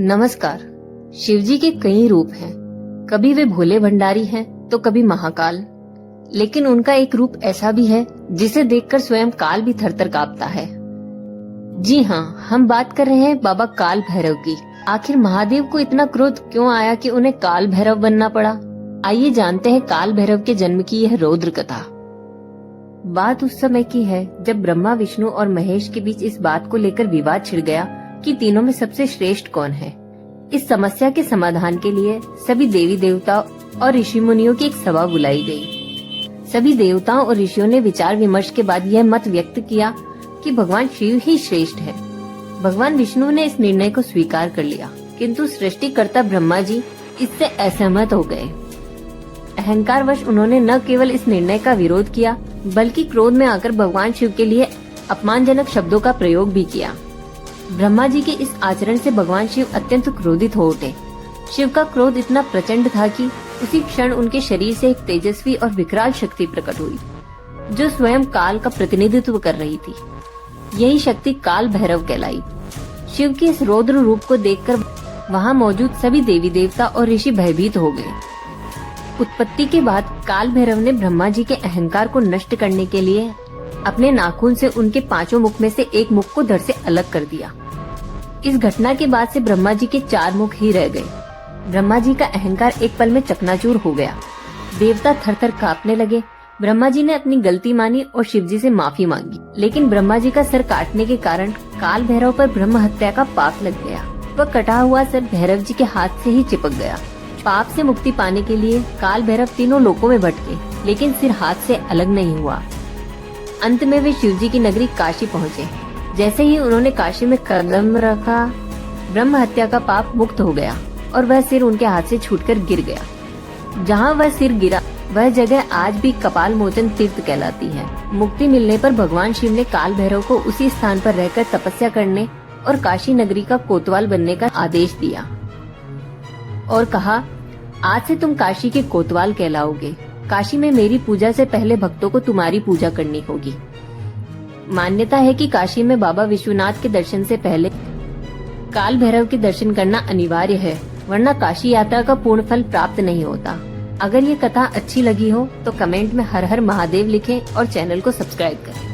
नमस्कार। शिवजी के कई रूप हैं। कभी वे भोले भंडारी हैं तो कभी महाकाल, लेकिन उनका एक रूप ऐसा भी है जिसे देखकर स्वयं काल भी थरथर कांपता है। जी हाँ, हम बात कर रहे हैं बाबा काल भैरव की। आखिर महादेव को इतना क्रोध क्यों आया कि उन्हें काल भैरव बनना पड़ा? आइए जानते हैं काल भैरव के जन्म की यह रौद्र कथा। बात उस समय की है जब ब्रह्मा, विष्णु और महेश के बीच इस बात को लेकर विवाद छिड़ गया कि तीनों में सबसे श्रेष्ठ कौन है। इस समस्या के समाधान के लिए सभी देवी देवता और ऋषि मुनियों की एक सभा बुलाई गई। सभी देवताओं और ऋषियों ने विचार विमर्श के बाद यह मत व्यक्त किया कि भगवान शिव ही श्रेष्ठ है। भगवान विष्णु ने इस निर्णय को स्वीकार कर लिया, किंतु सृष्टिकर्ता ब्रह्मा जी इससे असहमत हो गए। अहंकारवश उन्होंने न केवल इस निर्णय का विरोध किया, बल्कि क्रोध में आकर भगवान शिव के लिए अपमानजनक शब्दों का प्रयोग भी किया। ब्रह्मा जी के इस आचरण से भगवान शिव अत्यंत क्रोधित हो उठे। शिव का क्रोध इतना प्रचंड था कि उसी क्षण उनके शरीर से एक तेजस्वी और विकराल शक्ति प्रकट हुई, जो स्वयं काल का प्रतिनिधित्व कर रही थी। यही शक्ति काल भैरव कहलाई। शिव के इस रौद्र रूप को देखकर वहां मौजूद सभी देवी देवता और ऋषि भयभीत हो गए। उत्पत्ति के बाद काल भैरव ने ब्रह्मा जी के अहंकार को नष्ट करने के लिए अपने नाखून से उनके 5 मुख में से एक मुख को धड़ से अलग कर दिया। इस घटना के बाद से ब्रह्मा जी के 4 मुख ही रह गए। ब्रह्मा जी का अहंकार एक पल में चकनाचूर हो गया। देवता थरथर कांपने लगे। ब्रह्मा जी ने अपनी गलती मानी और शिव जी से माफी मांगी, लेकिन ब्रह्मा जी का सर काटने के कारण काल भैरव पर ब्रह्म हत्या का पाप लग गया। वह कटा हुआ सर भैरव जी के हाथ से ही चिपक गया। पाप से मुक्ति पाने के लिए काल भैरव तीनों लोकों में भटके, लेकिन सिर हाथ से अलग नहीं हुआ। अंत में वे शिव जी की नगरी काशी पहुँचे। जैसे ही उन्होंने काशी में कदम रखा, ब्रह्म हत्या का पाप मुक्त हो गया और वह सिर उनके हाथ से छूटकर गिर गया। जहाँ वह सिर गिरा, वह जगह आज भी कपाल मोचन तीर्थ कहलाती है। मुक्ति मिलने पर भगवान शिव ने काल भैरव को उसी स्थान पर रहकर तपस्या करने और काशी नगरी का कोतवाल बनने का आदेश दिया और कहा, आज से तुम काशी के कोतवाल कहलाओगे। काशी में मेरी पूजा से पहले भक्तों को तुम्हारी पूजा करनी होगी। मान्यता है कि काशी में बाबा विश्वनाथ के दर्शन से पहले काल भैरव के दर्शन करना अनिवार्य है, वरना काशी यात्रा का पूर्ण फल प्राप्त नहीं होता। अगर ये कथा अच्छी लगी हो तो कमेंट में हर हर महादेव लिखें और चैनल को सब्सक्राइब करें।